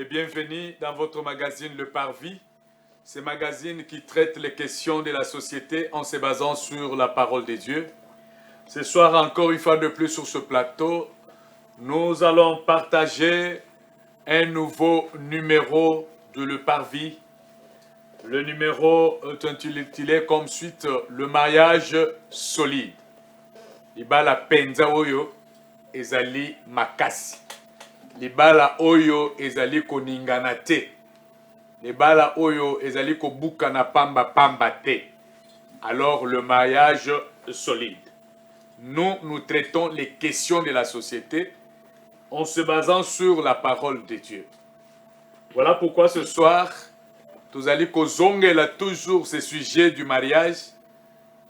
bienvenue dans votre magazine Le Parvis. Ce magazine qui traite les questions de la société en se basant sur la parole de Dieu. Ce soir, encore une fois de plus sur ce plateau, nous allons partager un nouveau numéro de Le Parvis. Le numéro est intitulé comme suite le mariage solide. Libala penza oyo ezali makasi. Libala oyo ezali koningana te. Libala oyo ezali kobukana pamba pamba te. Alors le mariage solide. Nous traitons les questions de la société en se basant sur la parole de Dieu. Voilà pourquoi ce soir, nous allons kozongela toujours ce sujet du mariage.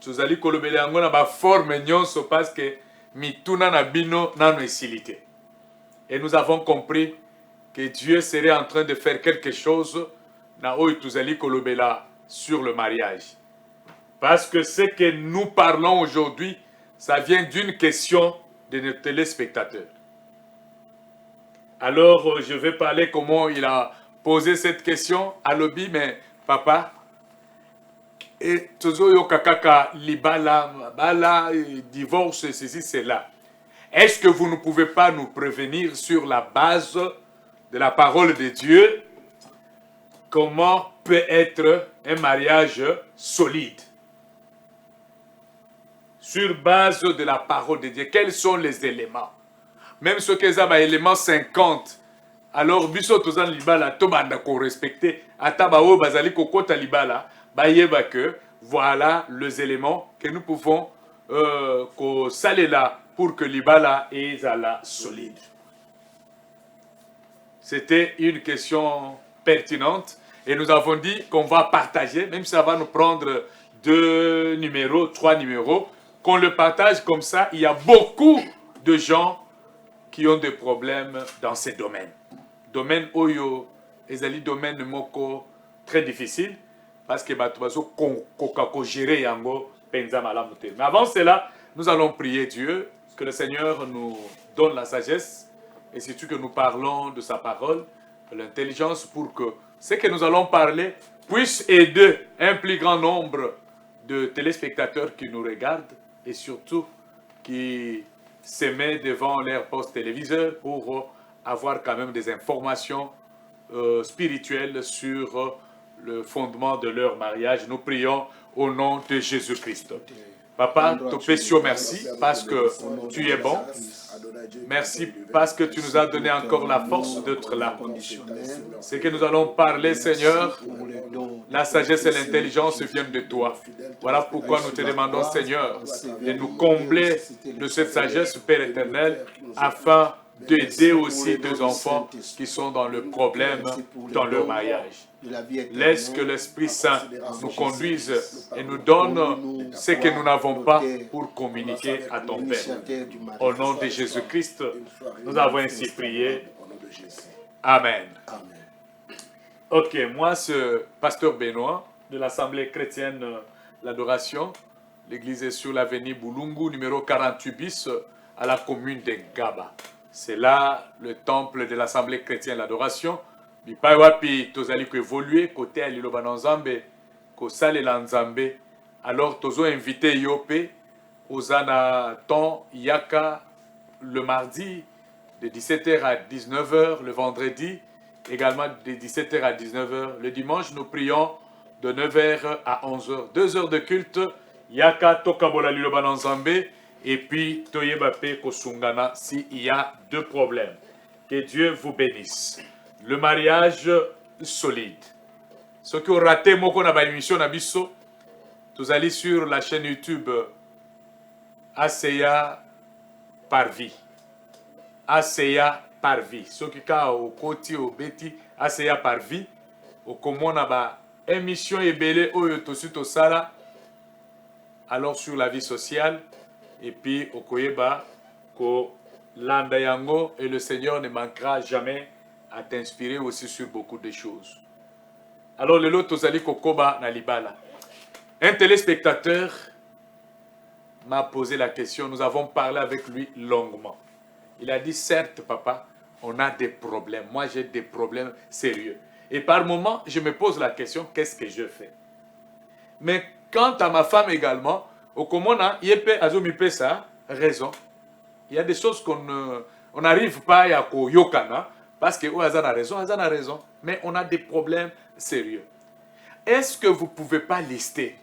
Nous allons kolobela yango na ba forme nyonso parce que mituna na bino nano esilite. Et nous avons compris que Dieu serait en train de faire quelque chose na oyo tuzali kolobela sur le mariage. Parce que ce que nous parlons aujourd'hui, ça vient d'une question de nos téléspectateurs. Alors, je vais parler comment il a posé cette question à Lobi, mais papa, et toujours yo kakaka libala, bala, divorce, ceci, cela. Est-ce que vous ne pouvez pas nous prévenir sur la base de la parole de Dieu comment peut être un mariage solide? Sur base de la parole de Dieu, quels sont les éléments? Même ce que ça va élément 50. Alors biso tozan libala to banda ko respecter ataba o bazali ko kota libala ba yeba que voilà les éléments que nous pouvons ko salela pour que libala ezala solide. C'était une question pertinente et nous avons dit qu'on va partager, même si ça va nous prendre 2 numéros, 3 numéros, qu'on le partage comme ça. Il y a beaucoup de gens qui ont des problèmes dans ces domaines. Domaine oyo, ezali domaine moko très difficile parce que batubazo ko gérer yango penza malamu te. Mais avant cela, nous allons prier Dieu que le Seigneur nous donne la sagesse et surtout que nous parlons de sa parole, de l'intelligence pour que ce que nous allons parler puisse aider un plus grand nombre de téléspectateurs qui nous regardent et surtout qui se mettent devant leur poste téléviseur pour avoir quand même des informations spirituelles sur le fondement de leur mariage. Nous prions au nom de Jésus-Christ. Papa, Topesio, merci parce que tu es bon. Merci parce que tu nous as donné encore la force d'être là. Ce que nous allons parler, Seigneur, la sagesse et l'intelligence viennent de toi. Voilà pourquoi nous te demandons, Seigneur, de nous combler de cette sagesse, Père éternel, afin d'aider aussi tes enfants qui sont dans le problème dans leur mariage. Laisse que l'Esprit Saint nous conduise et nous donne ce que nous n'avons pas pour communiquer à ton Père. Au nom de Jésus-Christ, nous avons ainsi prié. Amen. Ok, moi c'est Pasteur Benoît de l'Assemblée chrétienne L'Adoration. L'église est sur l'avenue Boulungu, numéro 48 bis, à la commune de Gaba. C'est là le temple de l'Assemblée chrétienne L'Adoration. Bipai wapi tozali ko évoluer côté à liloba na Nzambe ko salela Nzambe. Alors tozo invité yope ozana temps yaka le mardi de 17h à 19h, le vendredi également de 17h à 19h. Le dimanche nous prions de 9h à 11h. 2 heures de culte yaka tokabola liloba na Nzambe et puis toyeba pe kosungana s'il y a 2 problèmes. Que Dieu vous bénisse. Le mariage solide. Ceux qui ont raté moko na ba émission na biso, vous allez sur la chaîne YouTube ACA Parvis. ACA Parvis. Ceux qui ka au koti au beti ACA Parvis, au komona ba émission ebele oyo tosi tosala alors sur la vie sociale et puis au koyeba ko landa yango et le Seigneur ne manquera jamais à t'inspirer aussi sur beaucoup de choses. Alors, le lot tozali kokoba na libala. Un téléspectateur m'a posé la question, nous avons parlé avec lui longuement. Il a dit, certes, papa, on a des problèmes. Moi, j'ai des problèmes sérieux. Et par moments, je me pose la question, qu'est-ce que je fais? Mais quant à ma femme également, au Komona, ça raison. Il y a des choses qu'on n'arrive pas à yokana parce que Azan a raison, mais on a des problèmes sérieux. Est-ce que vous ne pouvez pas lister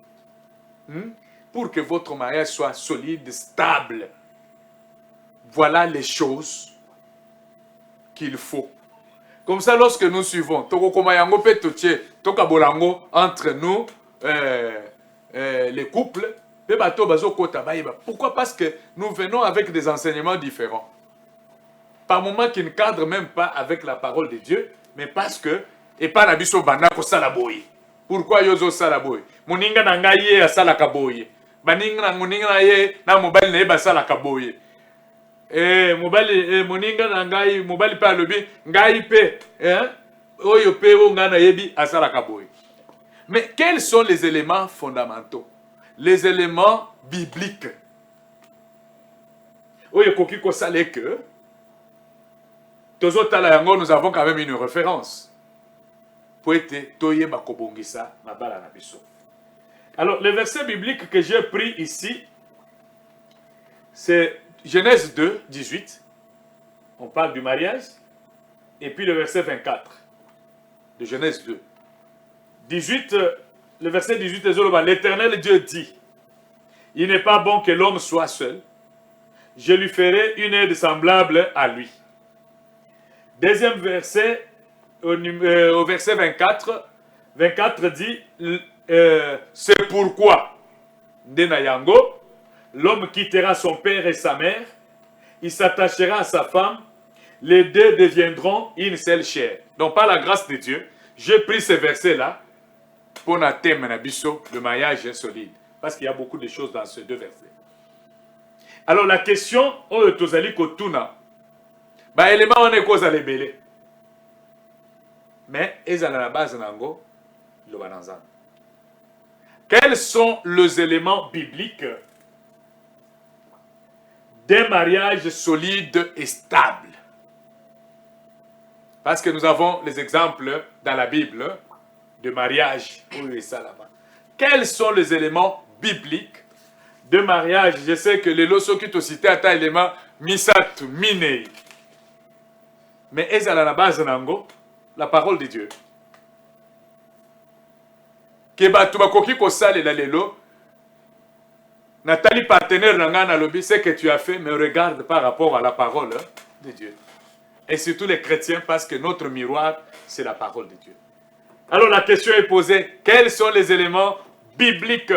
pour que votre mariage soit solide, stable? Voilà les choses qu'il faut. Comme ça, lorsque nous suivons, entre nous, les couples, pourquoi? Parce que nous venons avec des enseignements différents. Par moments qui ne cadrent même pas avec la parole de Dieu, mais parce que, et par abisso banako salaboy. Pourquoi yozo salaboy? Moninga nangaye a salakaboy. Baninga moninga ye na mobile ne ba salakaboy. Mobile moninga nangaye mobile pa lobi ngai pe oyo pe o ngana yebi a salakaboy. Mais quels sont les éléments fondamentaux? Les éléments bibliques. Oyo koki ko sale que nous avons quand même une référence. Alors, le verset biblique que j'ai pris ici, c'est Genèse 2, 18. On parle du mariage. Et puis le verset 24 de Genèse 2. 18, le verset 18, l'Éternel Dieu dit, il n'est pas bon que l'homme soit seul. Je lui ferai une aide semblable à lui. Deuxième verset, au verset 24, 24 dit, c'est pourquoi, l'homme quittera son père et sa mère, il s'attachera à sa femme, les deux deviendront une seule chair. Donc par la grâce de Dieu, j'ai pris ce verset-là pour un thème le mariage solide. Parce qu'il y a beaucoup de choses dans ces deux versets. Alors la question, élément on est cause à l'ébélé. Mais ils à la base nango le bananzan. Quels sont les éléments bibliques d'un mariage solide et stable? Parce que nous avons les exemples dans la Bible de mariage. Quels sont les éléments bibliques de mariage? Je sais que les losos qui te citent à ta élément misat minei. Mais ils à la base nango la parole de Dieu. Keba tubakoki ko sale la lelo. Nathalie partenaire nangana lobi, ce que tu as fait me regarde par rapport à la parole de Dieu. Et surtout les chrétiens parce que notre miroir c'est la parole de Dieu. Alors la question est posée, quels sont les éléments bibliques?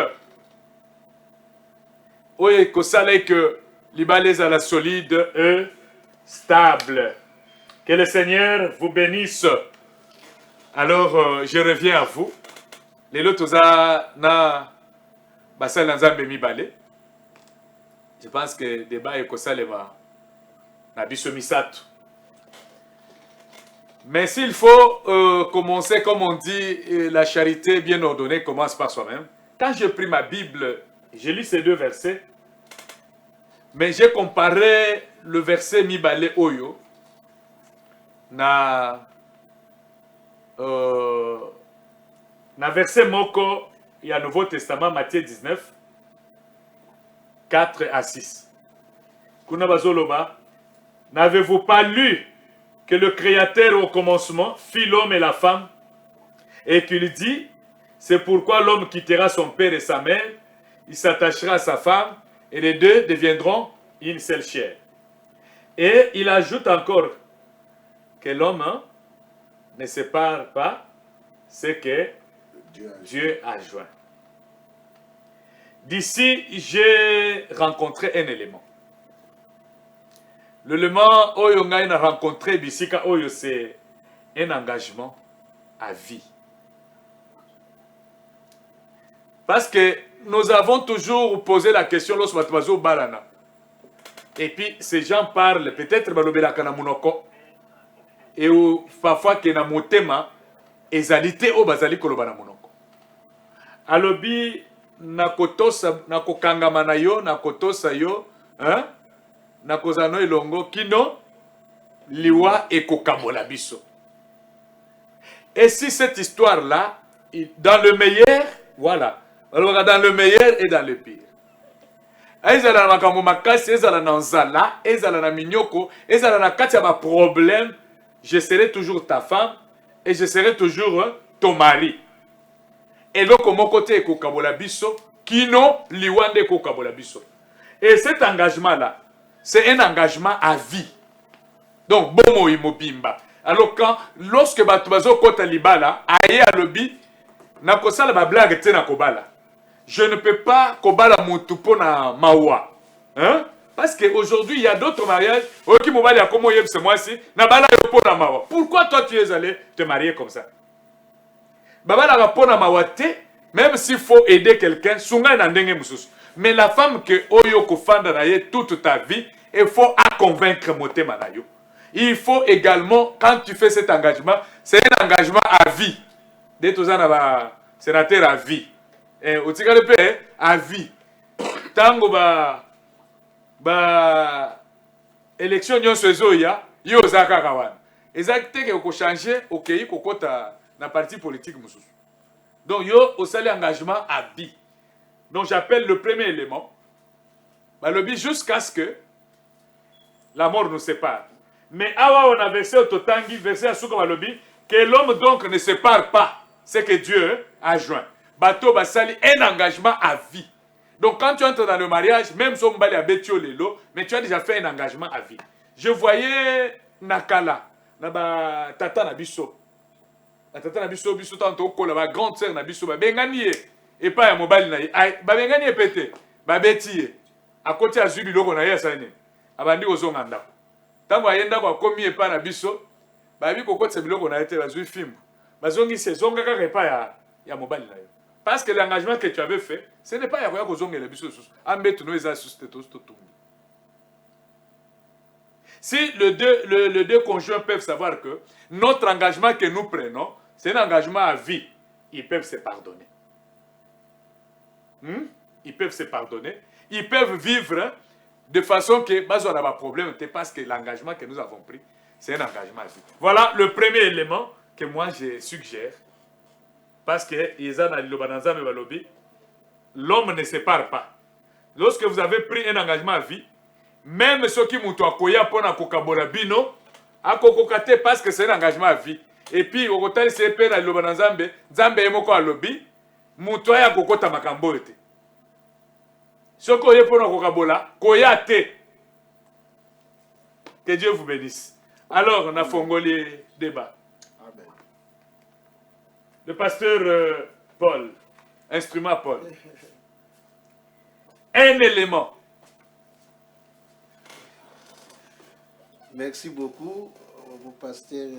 Oui, ko sale que l'ibalaise à la solide et stable. Que le Seigneur vous bénisse. Alors, je reviens à vous. Les lots na basal nzambe mi balé. Je pense que le débat est kosalema na biso misato. Mais s'il faut commencer, comme on dit, la charité bien ordonnée commence par soi-même. Quand j'ai pris ma Bible, j'ai lu ces deux versets, mais j'ai comparé le verset mi balé oyo na verset moko il y a Nouveau Testament Matthieu 19 4 à 6. Kuna bazoloba, n'avez-vous pas lu que le Créateur au commencement fit l'homme et la femme et qu'il dit, c'est pourquoi l'homme quittera son père et sa mère, il s'attachera à sa femme et les deux deviendront une seule chair. Et il ajoute encore que l'homme ne sépare pas ce que Dieu a joint. D'ici, j'ai rencontré un élément. L'élément oyo ngai na rencontré bisika oyo c'est un engagement à vie. Parce que nous avons toujours posé la question lorsque nous balana. Et puis ces gens parlent peut-être balobela kana munoko. Et parfois que na motema ezalité o bazali koloba na monoko. Alobi na kotosa na kokangama na yo na kotosa yo, hein? Na kozano ilongo kino liwa ekokabola biso. Et si cette histoire-là, dans le meilleur, voilà, alors dans le meilleur et dans le pire. Ezala na makambo makasi, ezala na nzala, ezala na minyoko, ezala na kati ya ba problème, je serai toujours ta femme et je serai toujours ton mari. Et donc mon côté ekokabola biso, kino liwande ekokabola biso. Et cet engagement-là, c'est un engagement à vie. Donc bomo imobimba. Alors lorsque batubazo kota libala, aye alobi, na kosala ba blague te na kobala. Je ne peux pas kobala mutupo na mawa. Hein? Parce qu'aujourd'hui, il y a d'autres mariages. Ok, mobali a comment yeb c'est moi si. Na bala yo po na mawa. Pourquoi toi tu es allé te marier comme ça? Babala va po na mawa te, même s'il faut aider quelqu'un, sunga na ndenge mususu. Mais la femme que oyo kofanda na ye toute ta vie, il faut à convaincre motema na yo. Il faut également, quand tu fais cet engagement, c'est un engagement à vie. Dès tout ça, sénateur à vie. Au tigare pe à vie. Tango élection nyonso ezoya yo zaka kawana. Ezakite ke ko changer okei kokota na parti politique mususu. Donc yo osali engagement à vie. Donc j'appelle le premier élément balobi jusqu'à ce que la mort nous sépare. Mais awa on a versé au totangi versé à suka balobi que l'homme donc ne sépare pas ce que Dieu a joint. Bato basali un engagement à vie. Donc quand tu entres dans le mariage, même si on bali a betio lelo, mais tu as déjà fait un engagement à vie. Je voyais Nakala, na tata na biso. La tata na biso biso tanto kola ba grande sœur na biso ba bengani et pas ya mobile na ye. Ba bengani pété, ba beti à côté azui biloko na ye sane. Abandi kozonga ndako. Tango ayenda kwa komi e pa na biso, ba bi kokotsa biloko na ye te bazui fimbu. Bazongi se zonga kaka e pa ya mobile na ye. Parce que l'engagement que tu avais fait, ce n'est pas Yakoya Kozong et le Bissou. Si les deux conjoints peuvent savoir que notre engagement que nous prenons, c'est un engagement à vie, ils peuvent se pardonner. Ils peuvent se pardonner. Ils peuvent vivre de façon que, on n'a pas de problème, parce que l'engagement que nous avons pris, c'est un engagement à vie. Voilà le premier élément que moi je suggère. Parce que l'homme ne sépare pas. Lorsque vous avez pris un engagement à vie, même ceux qui m'ont akoya pour na kokabola bino, akokokate parce que c'est un engagement à vie. Et puis au côté c'est père na loba nzambe, nzambe emoko alobi, muto ya kokota makambo ete. Soko ye pour na kokabola, koya te. Que Dieu vous bénisse. Alors on a fongoli débat. Le pasteur Paul, instrument Paul. Un élément. Merci beaucoup,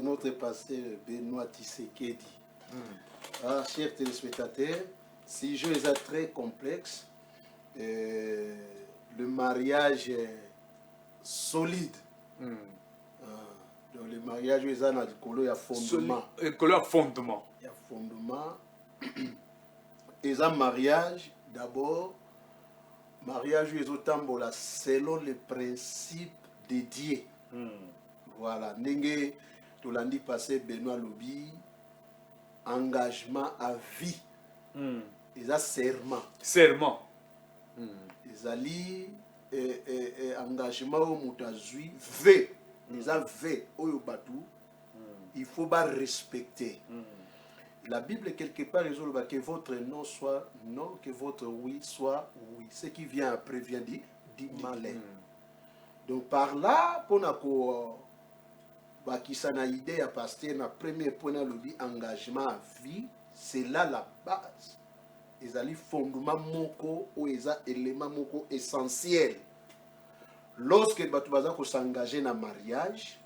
notre pasteur Benoît Tshisekedi. Chers téléspectateurs, ce jeu est très complexe. Le mariage solide. Donc, le mariage est un fondement. Fondement. Il y a fondement. Et un mariage, d'abord, mariage est autant selon les principes de Dieu. Voilà. N'enge, tu l'as dit passé, Benoît Lobi, engagement à vie. Et un serment. Serment. Ils allaient engagement au Moutazui, V. Ils ont V au Batou. Il faut pas respecter. La Bible, quelque part, résout que votre non soit non, que votre oui soit oui. Ce qui vient après vient dit malin. Donc par là, pour qui s'en a idée à passer, le premier point de l'objet, engagement à vie, c'est là la base. Ils ont fondement moko ou ils ont élément moko essentiel. Lorsque tu s'engager dans le mariage,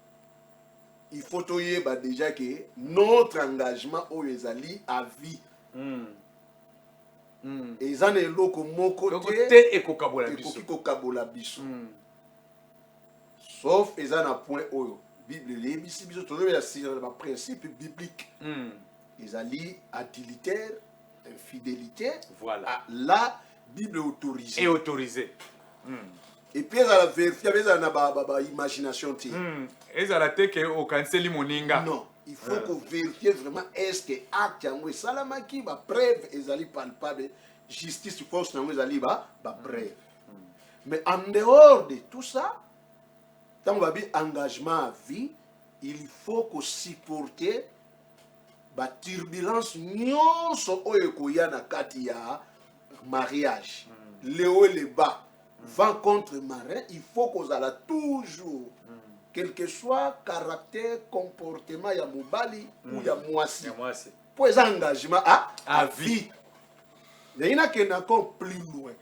il faut déjà que notre engagement au ezali à vie. Et ça n'est pas comme mon côté et kokabola biso. Sauf et ça n'a point au Bible les biso le principe biblique. Ezali adultère, infidélité. Voilà. La Bible autorisée. Et autorisée. et puis ezala vérifier ezala na ba imagination ti ezala te ke okaniseli moninga non il faut que vérifier vraiment est-ce que acte yango esalamaki ba preuve ezali palpable justice force nango ezali ba preuve mais en dehors de tout ça tant va bien engagement à vie il faut que supporter ba turbulence nyonso oyo koya na kati ya mariage le haut et le bas vent contre marin il faut qu'on a toujours quel que soit caractère comportement ya mobali ou ya mwasi pour les engagements à vie mais il y en a qui n'ont encore plus loin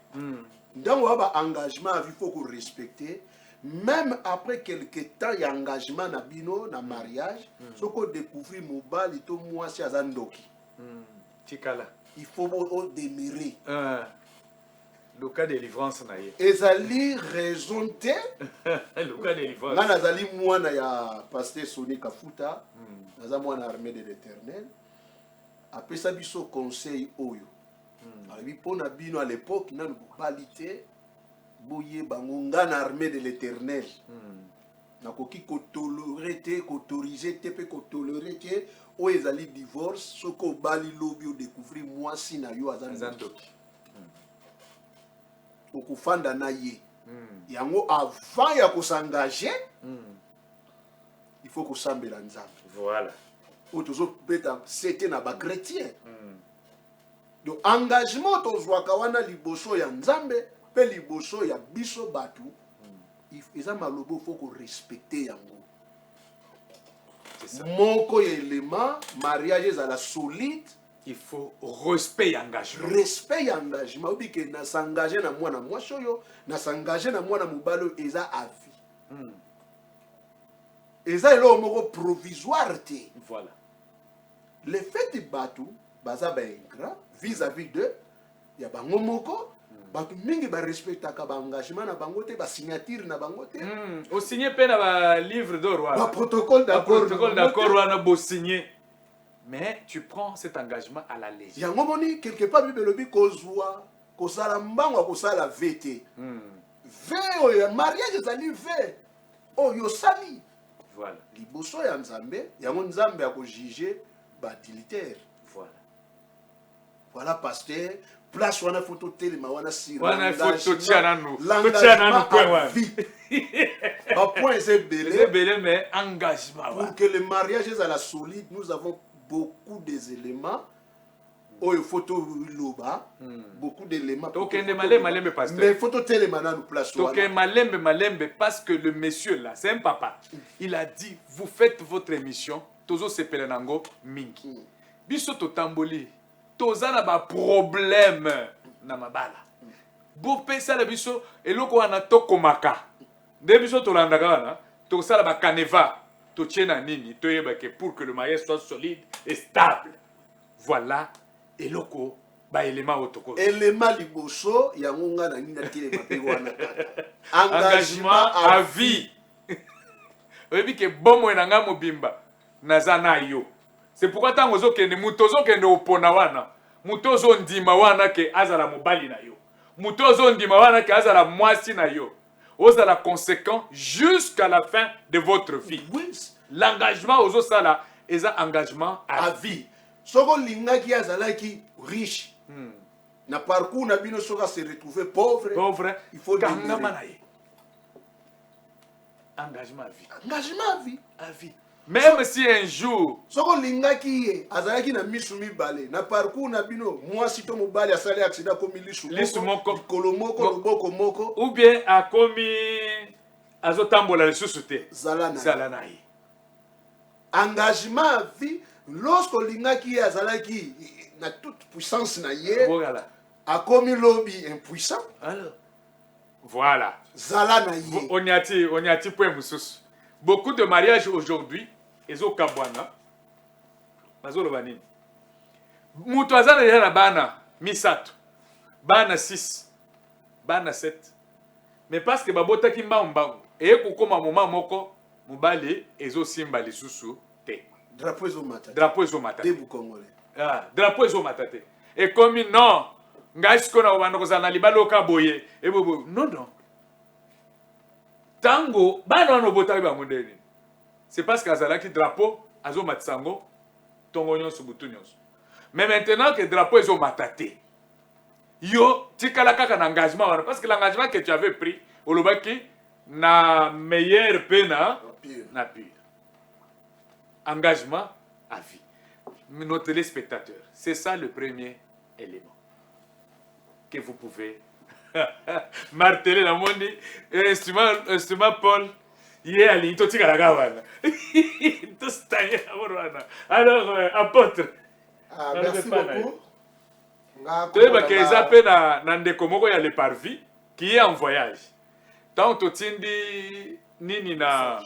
donc on va engagement à vie il faut qu'on respecte même après quelques temps il y a engagement na bino na mariage ce qu'on découvre mobali to mwasi azandoki tikala il faut demeurer le cas de délivrance na ye ezali raison te le cas de délivrance nga nazali mwana ya pasteur Soni Kafuta naza mwana armée de l'Éternel apesa biso conseil oyo alobi mpona bino à l'époque nanu bobali te boyeba ngo nga na armée de l'Éternel nakoki kotolere te koautorize te mpe kotolere te oyo ezali divorce soki obali lobi odécouvrir mwasi na yo aza ndoki okufanda na ye yango avant ya kosangaje il faut kosambela nzambe voilà oyo tozobeta sete na bachrétien donc engagement tozwaka wana liboso ya nzambe mpe liboso ya biso bato eza malobo faut korespecte yango moko ya élément mariage ezala solide il faut respect et engagement. Respect et engagement. Obi que na s'engager na mwana mwasi oyo, na s'engager na mwana mobali eza à vie. Eza elo moko provisoire te. Voilà. Le fait de batu baza ba ingrat vis-à-vis de ya bango moko batu mingi ba respectaka ba engagement na bango te ba signature na bango te. O signer pe na ba livre d'or wala. Ba protocole d'accord. Protocole d'accord wana bo signer. Mais tu prends cet engagement à la légère. Yango moni quelque part bibelobi kozwa kosala mbango kosala vete. Ve mariage ezali ve. Oyo sali. Voilà. Liboso ya nzambe, yango nzambe akojuger ba utilitaire. Voilà. Voilà pasteur, place wana photo telema wana sira. Wana photo tiana nous. Tiana nous point wana. Ba point c'est belé. C'est belé mais engagement. Pour que le mariage soit solide, nous avons beaucoup d'éléments. Oh, photo loba, beaucoup d'éléments. Donc malembe pasteur. Mais photo telema na nous place wana. Donc malembe parce que le monsieur là, c'est un papa. Il a dit vous faites votre émission, tozo sepelenango mingi. Biso to tamboli. Tozana ba problème na mabala. Bo pesa la biso eloko wana tokomaka. De biso to landaka wana, to sala ba kaneva, to tiena nini, to yeba que pour que le mariage soit solide et stable. Voilà eloko ba élément otoko. Élément liboso ya ngonga na nina telema pe wana. Engagement à vie. Oyebi que bomo enanga mobimba nazana yo. C'est pourquoi tant ozo kende mutozo kende opona wana. Mutozo ndima wana ke azala mobali na yo. Mutozo ndima wana ke azala mwasi na yo. Ozala conséquent jusqu'à la fin de votre vie. Oui. L'engagement ozo sala est un engagement à vie. Soko lingaki azalaki riche. Na parcours na bino soka se retrouver pauvre. Pauvre. Il faut engagement à vie. Engagement à vie. À vie. Même si un jour soko lingaki azalaki na misu mibale na parcours na bino mwasi to mobali asali accident komi lisu moko kolomoko loboko moko ou bien a komi azotambola lisusu te zalana zalanayi engagement à vie lorsque lingaki azalaki na toute puissance na ye voilà a komi lobby impuissant alors voilà zalana ye on y a point mususu. Beaucoup de mariages aujourd'hui, ezo kabwana. Bazolo banini. Mutu azana yana bana misato. Bana 6. Bana 7. Mais parce que babota ki mbamba e kokoma moma moko mobali ezo simba lisusu te. Drapeau ezo mata. Drapeau ezo mata. Debu congolais. Ah, drapeau ezo mata te. Et comme non, ngai sikona obanda kozana libalo ka boye. E bobo non non. tango bana no botali bango ndeni c'est parce qu'azalaki drapeau azo matsango tongo nyonso butu nyonso mais maintenant que drapeau ezo matate yo tikala kaka na engagement wana parce que l'engagement que tu avais pris olobaki na meilleur pena na pire engagement à vie. Nos téléspectateurs, c'est ça le premier élément que vous pouvez marteler dans mon instrument Paul. Alors, apôtre. Merci beaucoup. Le parvis qui est en voyage. Tant que tu nini na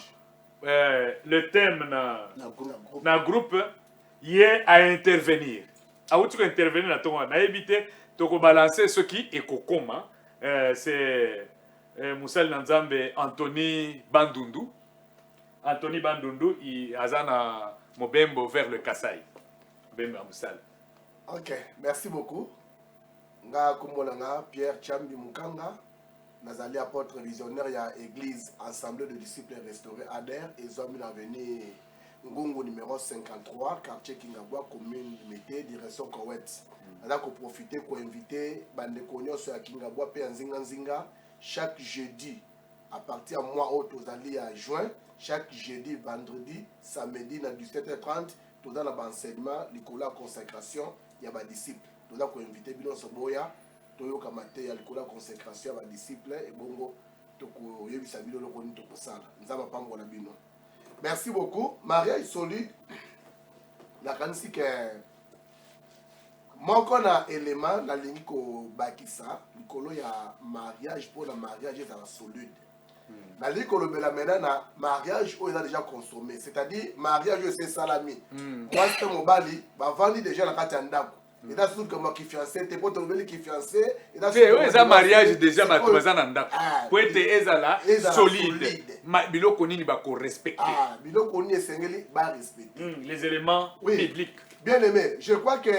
le thème na groupe y est à intervenir. À où tu peux intervenir dans ton à éviter de balancer ce qui est kokoma. C'est Moussel Nanzambe Anthony Bandundu. Anthony Bandundu il azana Mobembo vers le Kassai. Bemba Moussel. Ok, merci beaucoup. Nga kumbolanga Pierre Chambi Mukanga. Nazali apôtre visionnaire ya église assemblée de disciples restaurés ADER et Zombie l'avenir Ngungu numéro 53 quartier Kingabwa commune Mété direction Kowet. Nada ko profiter ko inviter bande konyoso ya Kingabwa pe nzinga nzinga chaque jeudi à partir mois haut tozali à juin chaque jeudi vendredi samedi na 17h30 toza na enseignement likola consécration ya ba disciples. Toza ko inviter bino soboya toyoka mate ya likola consécration ya ba disciples et bongo toko yebisa bino loko ni toko sala nzaba pambo na bino. Merci beaucoup. Mariage solide. La kanisi que mon kona élément la ligne ko bakisa likolo ya mariage pour le mariage est solide. La ligne ko lobela maintenant na mariage où il a déjà consommé, c'est-à-dire mariage c'est salami. Moi c'est mon bali, ba vandi déjà la kati ndako. Et là surtout comme qui fiancé, t'es pas tombé qui fiancé et là c'est un mariage déjà matouazana ndako. Pour être ezala solide. Biloko nini ba ko respecter. Ah, biloko nini esengeli ba respecter. Les éléments bibliques. Bien aimé, je crois que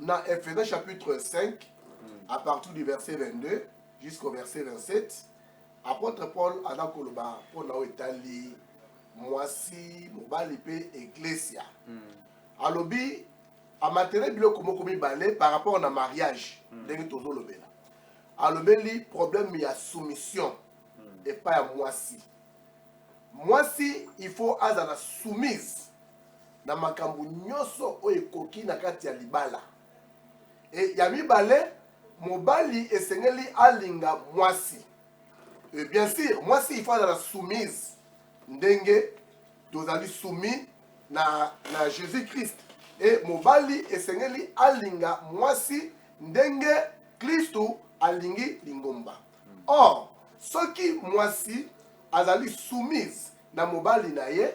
dans Ephésiens chapitre 5 à partir du verset 22 jusqu'au verset 27, apôtre Paul a dit que pour nous Italie, moisi, mobali pe ecclesia. Alobi a matériel biloko moko mibale par rapport au mariage. Ndenge tozo lobela. Alobeli problème ya soumission et pas à moisi. Moisi, il faut azala soumise na makambu nyoso o ekoki na kati ya libala. Et ya mibale mobali esengeli alinga moisi. Et bien sûr, moisi il faut azala soumise ndenge tozali soumis na Jésus-Christ. Et mobali esengeli alinga moisi ndenge Kristo alingi lingomba. Or, ce qui moisi azali soumise na mobali na ye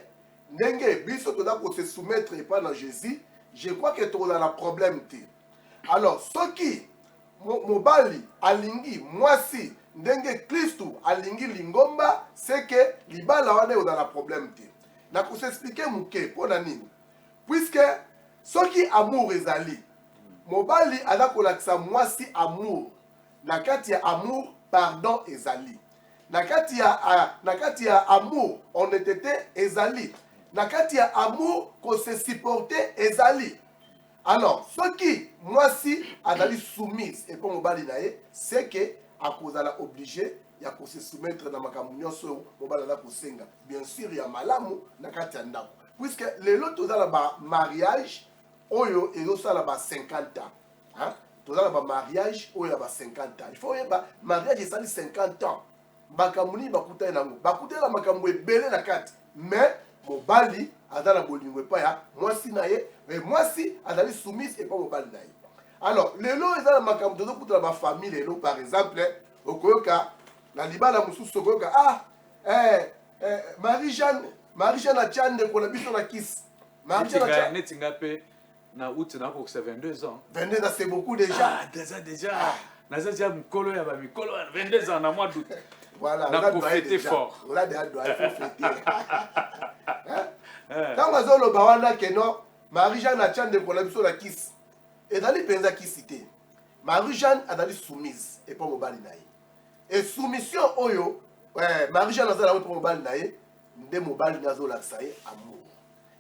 ndenge biso toda ko se soumettre et pas dans Jésus, je crois que tu as un problème. Alors, ce qui mobali alingi moisi ndenge Kristo alingi lingomba, c'est que libala wana o dans un problème. Na ko s'expliquer muke pona nini. Puisque ce qui amour ezali mobali ala ko lakisa moisi amour na kati ya amour pardon ezali na kati ya amour honnêteté ezali na kati ya amour ko se supporter ezali. Alors ce qui moisi azali soumise et pour mobali na ye c'est que à cause la obligé ya ko se soumettre na makambo nyonso mobali ala ko senga bien sûr ya malamu na kati ya ndako puisque les lots za ba mariage oyo ezosala ba 50 ans hein tozala ba mariage oyo ba 50 ans il faut ba mariage esali 50 ans bakamuni bakutana nango bakutana makambo ebele na kati mais mobali azala bolingo pa ya mwasi na ye mais mwasi azali soumise et pas mobali na ye. Alors lelo ezala makambo tozokutana ba famille lelo par exemple okoyoka na libala mususu okoyoka Marie-Jeanne a tchande ko la biso na kiss Marie-Jeanne netinga pe na août na ko 22 ans. 22 ans c'est beaucoup déjà. Ah déjà. Naza déjà mukolo ya ba mikolo 22 ans na mois d'août. Voilà, on a fêté fort. On a déjà doit fêter. Quand on zolo ba wana que non Marie-Jeanne a tchande ko la biso na kiss. Et dans les penza qui cité. Marie-Jeanne a dali soumise et pas mobali na ye. Et soumission oyo Ouais, Marie-Jeanne a dit pour mobile naïe, de mobile nazo la saye amour.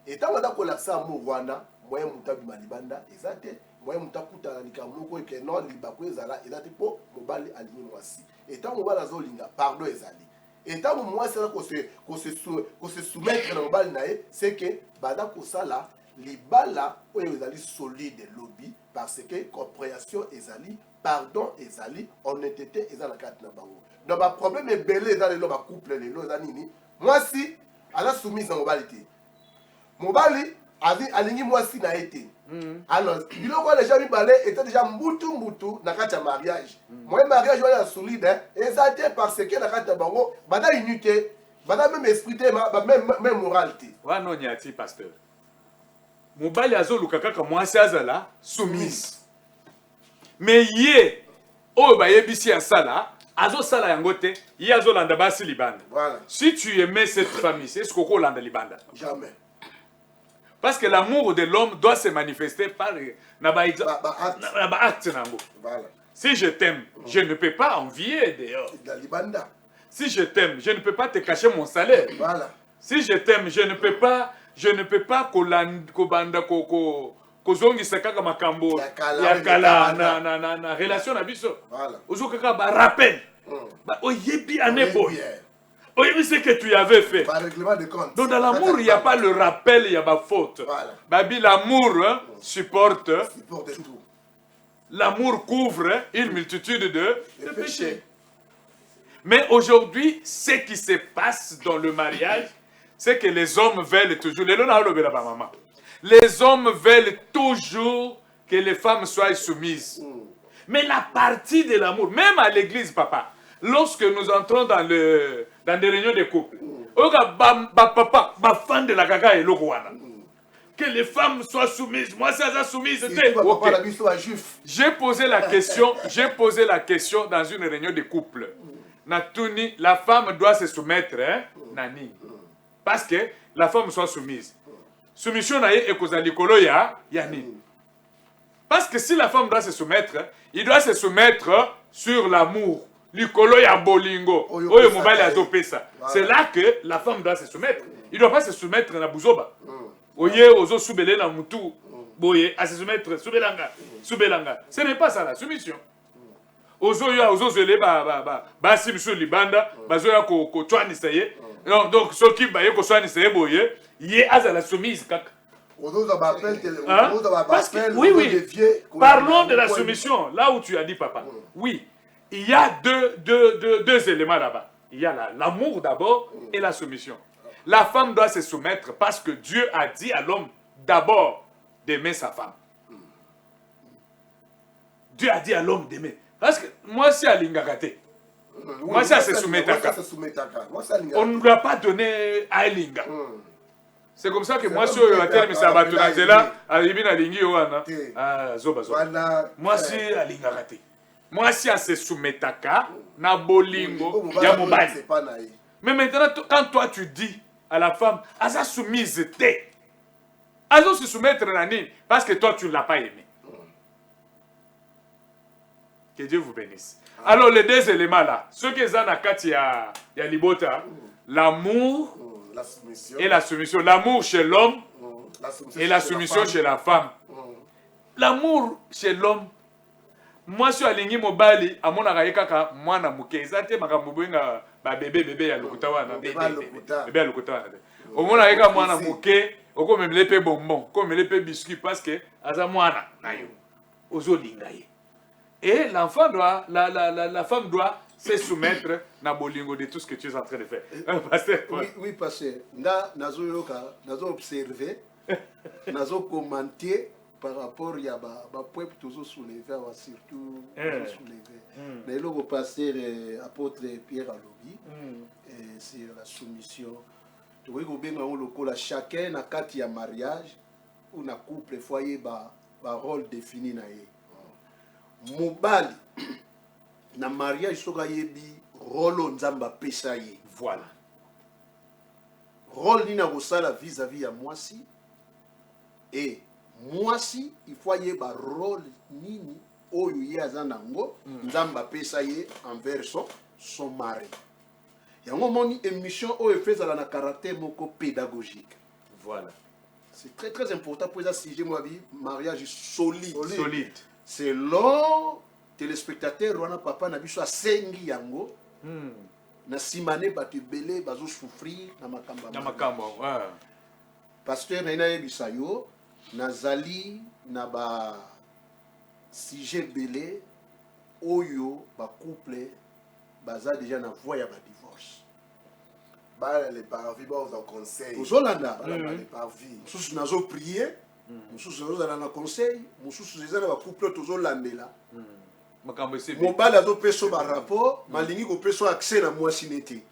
Et tant que tu as l'accès amour wana, moi muta bi malibanda, ezate, moi muta kuta na likamoko et que non libako ezala, ezate po mobile aligné mwasi. Et tant mobile nazo linga, pardon ezali. Et tant moi c'est là qu'on se soumettre dans mobile naïe, c'est que bada ko sala libala o ezali solide lobby parce que compréhension ezali, pardon ezali, honnêteté ezala carte na bango. Donc le problème est belé dans les couple les lois anini. Moi si elle a soumis dans mobalité. Mobali alingi moi si na été. Alors, il a déjà mis balé était déjà mbutu na carte mariage. Moi mariage est solide et ça été parce que la carte bango bada unité, bada même esprit même moralité. Wa non nyati pasteur. Mobali azoluka kaka moi si azala soumise. Mais yé o ba yebisi asala Azo sala yangote, y azo landa basi libanda. Voilà. Si tu aimais cette famille, c'est ce qu'on landa libanda. Jamais. Parce que l'amour de l'homme doit se manifester par acte. Voilà. Si je t'aime, je ne peux pas envier dehors. Si je t'aime, je ne peux pas te cacher mon salaire. Voilà. Si je t'aime, je ne peux pas kozongisa kaka makambo ya kala na relation na biso. Voilà. Ozokaka ba rappel. Ba oyebi anébo. Oyebi ce que tu avais fait. Par règlement de compte. Donc dans l'amour, il n'y a pas le rappel, il y a pas faute. Voilà. Babi l'amour supporte tout. L'amour couvre une multitude de péchés. Mais aujourd'hui, ce qui se passe dans le mariage, c'est que les hommes veulent toujours les hommes veulent toujours que les femmes soient soumises. Mais la partie de l'amour, même à l'église, papa, lorsque nous entrons dans des réunions de couple, fan de la gaga et que les femmes soient soumises. Moi, c'est ça soumise. J'ai posé la question dans une réunion de couple. Natuni, la femme doit se soumettre, nani. Parce que la femme soit soumise. Soumission naïe et kozalikolo ya nini. Parce que si la femme doit se soumettre, il doit se soumettre sur l'amour. Likolo ya bolingo. Oyo mobile azopesa. C'est là que la femme doit se soumettre. Il ne doit pas se soumettre na buzoba. Oye ozo soubele na mutu. Boye à se soumettre soubelanga. Ce n'est pas ça la soumission. Ozo ya ozo zele ba simsu libanda, bazo ya ko twani saye. Donc ce qui ba ye ko twani saye boye, yé azala soumise kaka. Parce que, oui. Parlons de la soumission. Là où tu as dit, papa. Oui. Il y a deux éléments là-bas. Il y a l'amour d'abord et la soumission. La femme doit se soumettre parce que Dieu a dit à l'homme d'abord d'aimer sa femme. Dieu a dit à l'homme d'aimer. Parce que moi, si à l'ingagate, moi, si à se soumettre, on ne doit pas donner à Elinga. C'est comme ça que moi, si je termine ça, moi, si à l'ingagate. Moi, si à se soumettre, na bolingo, ya mobile. Mais maintenant, quand toi tu dis à la femme, Aza soumise, Aza se soumettre à nini, parce que toi tu ne l'as pas aimé. Que Dieu vous bénisse. Alors, les deux éléments là, ceux qui sont dans la carte, il y a Libota, l'amour et la soumission. L'amour chez l'homme et la soumission chez la femme. L'amour chez l'homme, moi, si alingi mobali, amona kaka mwana muke, ezate makambubenga ba bébé ya lokuta wana, bébé ya lokuta wana. Omona kaka mwana muke, oko memele pe bonbon, ko memele pe biscuit parce que aza mwana na yo. Ozo linga ye. Et l'enfant doit, la femme doit se soumettre na bolingo de tout ce que tu es en train de faire. Pasteur, oui, pasteur. Nazo observer, nazo commenter par rapport à ba peuple toujours soulevé, surtout soulevé. Mais le pasteur apôtre Pierre Alobi sur la soumission. Tu vois que chacun a quatre ya mariage ou na couple foyer ba rôle défini na ye. Mobali na mariage soka yebi rôle nzamba pesa ye. Voilà. Rôle ni na kosala vis-à-vis ya mwasi et mwasi il faut y ba rôle nini oyo ye azana ngo nzamba pesa ye envers son mari. yango moni émission oyo efezala na caractère moko pédagogique. Voilà. C'est très très important pour ça sujet moi vie mariage solide. Solide. Selon téléspectateur wana papa na biso asengi yango. Na simane batu belé bazo souffrir na makamba. Na makamba. Ouais. Pasteur na ina bisayo nazali na ba sujet belé oyo ba couple baza déjà na voie ya ba divorce. Les parvis, vous en conseil. Aux Hollandais, les parvis. Nous avons prié, nous avons conseil, nous avons couple aux Hollandais là. Mon bal a fait son rapport, ma ligne a fait son accès à moi cinété.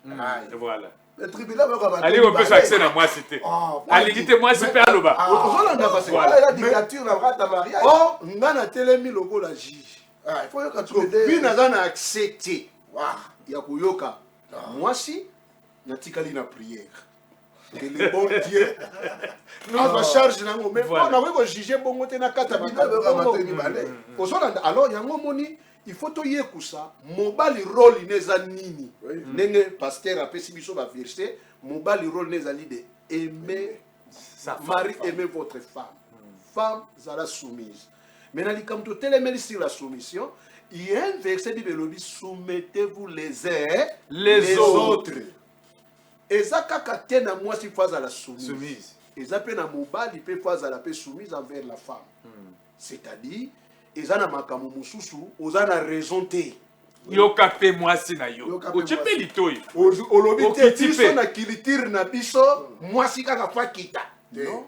Voilà. Le tribunal va aller au fait accès à moi cité. Allez, dites-moi si père le bas. Aux Hollandais parce que la dictature n'a pas de mariage. Oh, on a télé logo la juge. Il faut que tu puis nous avons accepté. Il y a Kuyoka. Moi si natikali na prière que le bon Dieu nous va charge na ngombe on a ko juger bongo te na kata alors yango moni il faut to yekusa mobali rôle neza nini ndenge pasteur apesi biso ba verset mobali rôle neza li de aimer sa mari aimer votre femme zala soumise mais na likamto telemeli sur la soumission il y a un verset de Bible soumettez-vous les uns les autres. Eza kaka te na mwasi phase à la soumise. Eza pe na mobali pe phase à la paix soumise envers la femme. C'est-à-dire eza na makambo mususu oza na raison te. Yoka pe mwasi na yo. Ochepe litoyi. Olobi te biso na culture na biso mwasi kaka fa kita. Non.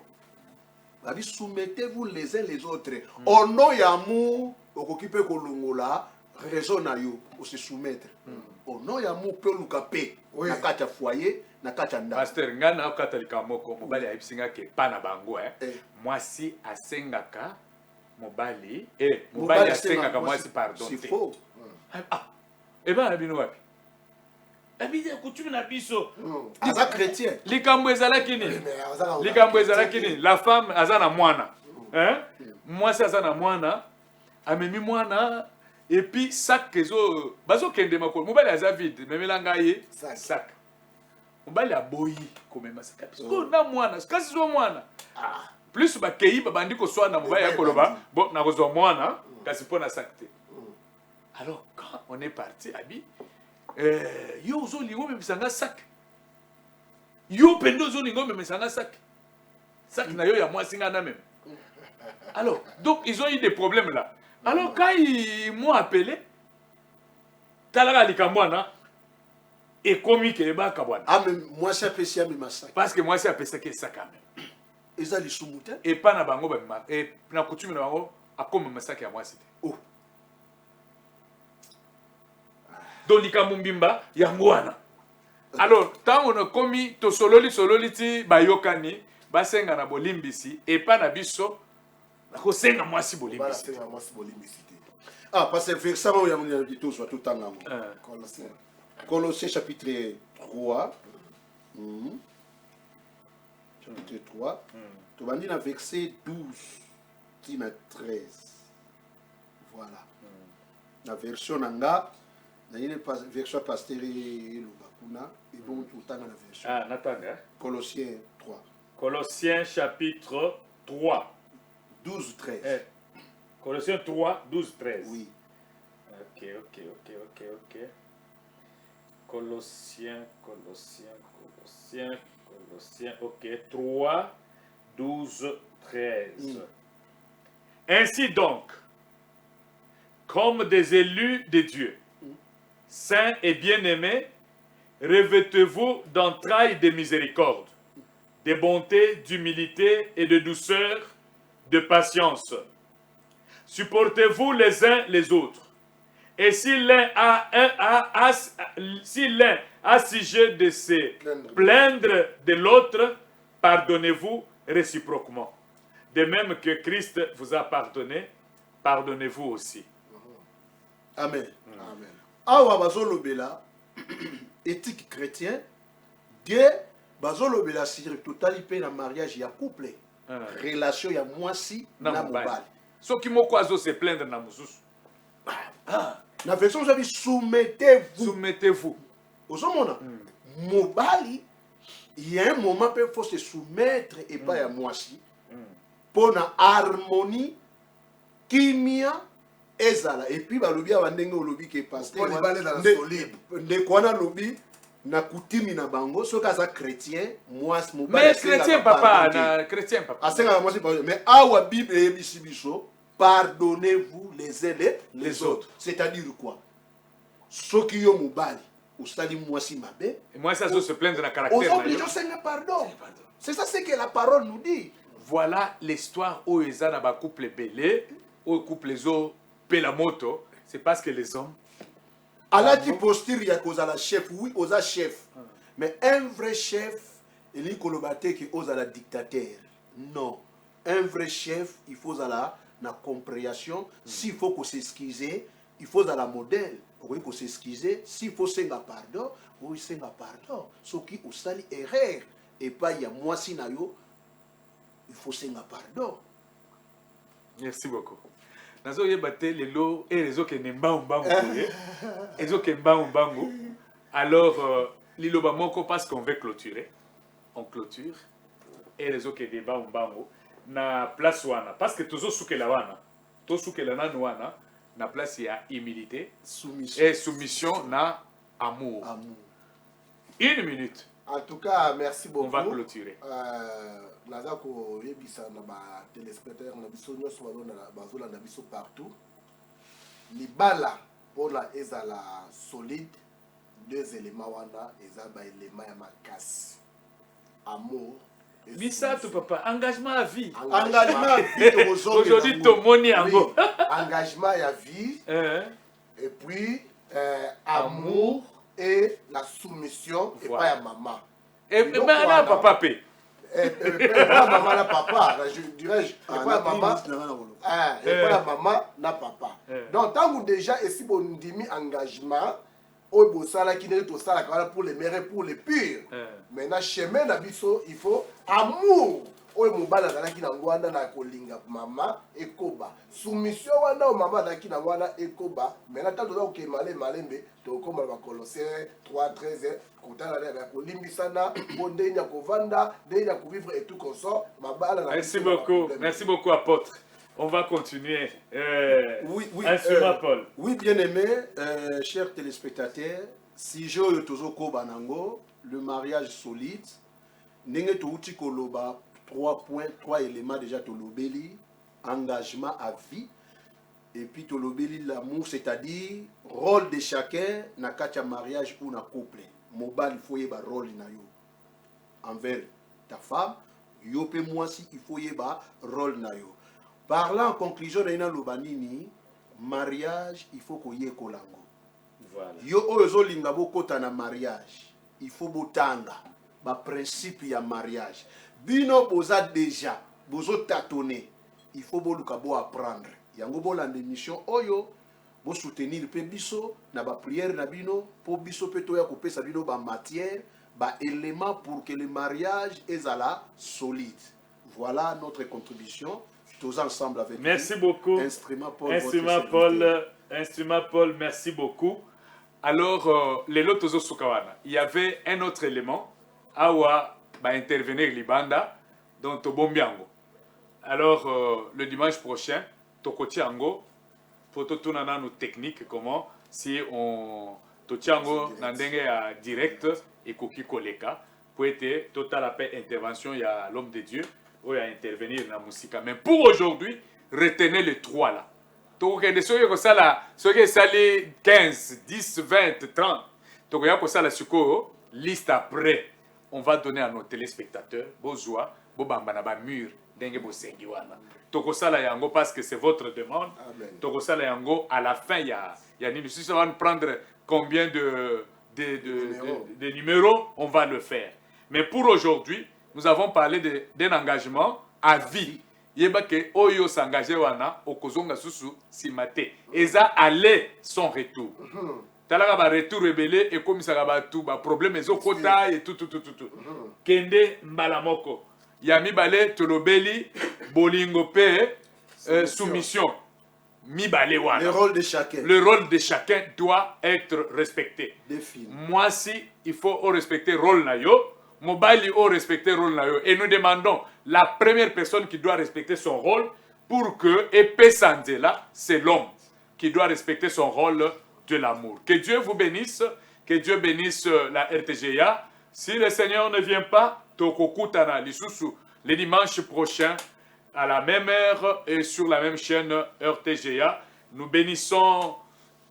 Babi soumettez-vous les uns les autres. Au nom ya amour okoki pe kolongola raison na yo o se soumettre. Au nom ya amour pe luka pe na kata foyer. Pasteur ngana okatalika moko mobali ayibisinga ke pana bango mwasi asengaka mobali mobali asengaka mwasi pardon c'est faux eba bino wapi abide coutume na biso aza chrétien likambo ezalaki nini la femme azana mwana mwasi azana mwana amemi mwana et puis sac kezo bazokende makolo mobali aza vide memelanga ye sac mobali aboyi komema saka biso na mwana kasi zo mwana plus bakei babandi koswana mobali ya koloba bon na kozwa mwana kasi pona sakte alors quand on est parti abi yo ozolingo memisanga sac yo pendo ozolingo memisanga sac na yo ya mwasi nga na même alors donc ils ont eu des problèmes là alors quand ils m'ont appelé talaka likamwana et comme que ba kabwana moi c'est apprécié mes massacres parce que moi c'est apprécié que ça quand même ils allaient soumuter et pas na bango ba et na coutume na bango a comme massacre à moi c'était oh donc likambo mbimba ya ngwana alors tant on a commis to sololi ti bayokani basenga na bolimbisi et pas na biso na ko senga mwasi bolimbisi parce que verset où il y a mon dit soit tout en amour Colossiens chapitre 3. Chapitre 3. Tu vas dire verset 12 à 13. Voilà. La version nanga, la version pasteur Lubakuna, et bon tout le temps la version. Ah, Natanga. Colossiens 3. Colossiens chapitre 3. 12, 13. Colossiens 3, 12, 13. Oui. Ok. Colossiens, ok, 3, 12, 13. Ainsi donc, comme des élus de Dieu, saints et bien-aimés, revêtez-vous d'entrailles de miséricorde, de bonté, d'humilité et de douceur, de patience. Supportez-vous les uns les autres. Et si l'un a sujet de se plaindre de l'autre, pardonnez-vous réciproquement. De même que Christ vous a pardonné, pardonnez-vous aussi. Amen. Amen. Awa bazolobela éthique chrétien, Dieu bazolobela sur totalité na mariage ya couple, relation ya mwasi na mobali. Soki moko azo se plaindre na mususu. La version vous avez soumettez-vous. Soumettez-vous. ozomona mobali il y a un moment il faut se soumettre et pas à mwasi pour na harmonie kimia ezala et puis balobi abandenge olobi ke pasteur de kwana lobi na kutimi na bango soki aza chrétien mwasi mobali mais chrétien papa na chrétien papa asenga mwasi mais awa bible eyebisi biso pardonnez-vous les uns les autres c'est-à-dire quoi soki yo mobali osali mwasi mabe et moi ça se plaindre na caractère aux obligés senga pardon c'est ça ce que la parole nous dit. Voilà l'histoire où ils ont un couple belé, où couple les eaux la moto, c'est parce que les hommes. Allah dit posture il y a cause à la chef, oui, aux chef. Mais un vrai chef, il dit que aux la dictateur. Non, un vrai chef, il faut à la compréhension. S'il faut qu'on s'excuse, il faut à la modèle. Oui, qu'on s'excuse. S'il faut senga pardon, oui, senga pardon. Ce qui ou sali erreur et pas il y a moi sinayo. Il faut senga pardon. Merci beaucoup. Nazo yebate lelo et les autres nemba umbango les autres nemba umbango. Alors lilo ba moko parce qu'on veut clôturer. On clôture et les autres débat umbango na place wana parce que toujours souke la wana. To souke la nanu wana na place il y a humilité, soumission et soumission na amour. Une minute. En tout cas, merci beaucoup. On va clôturer. Nazako yebisa na ba téléspectateurs na biso nyoso bazola na biso partout. Libala pour la ezala solide, deux éléments wana ezaba élément ya makasi. Amour. Bisa tu papa, engagement à vie. Engagement à vie aujourd'hui ton moni ango. Engagement à vie. Et puis amour et la soumission et pas à maman. Et ben là papa paie. Pas maman na papa, je dirais pas maman. Pas maman na papa. Donc tant que déjà ici bon dimi engagement au bosala qui n'est tout ça pour les mères pour les purs. Maintenant chemin na biso il faut amour. Oyo mobala na ki na ngwanda na kolinga mama ekoba soumission wana o mama na ki na ngwanda ekoba maintenant tant to ke malembe to koma ba Colossiens 3:13 kotala na ko limbisana bonde nya ko vanda de nya ko vivre et tout consort mabala na. Merci beaucoup apôtre. On va continuer. Oui, Instrument Paul. Oui, bien aimé, chers téléspectateurs, si je toujours kobanango, le mariage solide, nenge to uti koloba 3 points, 3 éléments déjà tolobeli, engagement à vie, et puis tolobeli l'amour, c'est-à-dire rôle de chacun na katia mariage ou na couple. Mobile il faut y avoir rôle na yo envers ta femme, yo pe moi si il faut y avoir rôle na yo. Parlant en conclusion na ina lobanini, mariage il faut ko ye kolango. Voilà. Yo ozo linga bokota na mariage, il faut botanga ba principe ya mariage. Bino boza déjà, bozo tâtonner. Il faut boluka bo apprendre. Yango bolanda émission oyo, bo soutenir pe biso na ba prière na bino, po biso pe to ya kopesa bino ba matière, ba élément pour que le mariage ezala solide. Voilà notre contribution. Tous ensemble avec merci vous. Beaucoup. Instrument Paul. Instrument Paul, merci beaucoup. Alors, les lotos Sukawana, il y avait un autre élément, Awa va intervenir Libanda, dans Tobombiango. Alors, le dimanche prochain, Tokotiango, pour tout nos techniques, comment, si on Totiango, Nandenge à direct, et Koki Koleka, pour être total appel intervention, il y a l'homme de Dieu, où il y a intervenir dans la musique. Mais pour aujourd'hui, retenez les 3 là. Donc, ceux qui sont là, ceux qui sont 15, 10, 20, 30, donc il y a ça la liste après. On va donner à nos téléspectateurs, Bozoua, Bobamba mur, Dengue Bosengiwana. Tokosala Yango parce que c'est votre demande. Tokosala Yango, à la fin, il y a une discussion. On va prendre combien de numéros, on va le faire. Mais pour aujourd'hui, nous avons parlé d'un engagement à vie. Yebake Oyo s'engager wana, Okozonga Susu, Simate. Eza allait son retour. Talaga ba retour rebelle et comme ça ba tout ba problème ezo kota et tout. Kende mbalamoko. Yami bale tolobeli bolingo pe soumission. Le rôle de chacun. Le rôle de chacun doit être respecté. Défini. Moi, si il faut respecter le rôle na yo, mobile il faut respecter le rôle na yo. Et nous demandons la première personne qui doit respecter son rôle pour que épée Sandela, c'est l'homme qui doit respecter son rôle de l'amour. Que Dieu vous bénisse, que Dieu bénisse la RTGA. Si le Seigneur ne vient pas, Tokokutana Lisusu, le dimanche prochain, à la même heure et sur la même chaîne RTGA. Nous bénissons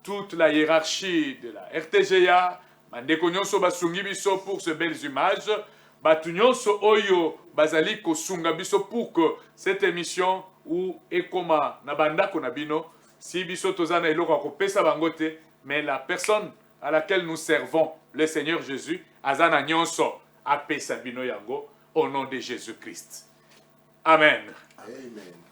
toute la hiérarchie de la RTGA. Mandeko nyonso basungi biso pour ces belles images. Batu nyonso oyo bazali kosunga biso pour que cette émission ou ekoma na bandako na bino si biso tozana eloko akopesa bangote, mais la personne à laquelle nous servons, le Seigneur Jésus, azana nyonso apesa bino yango au nom de Jésus-Christ. Amen. Amen.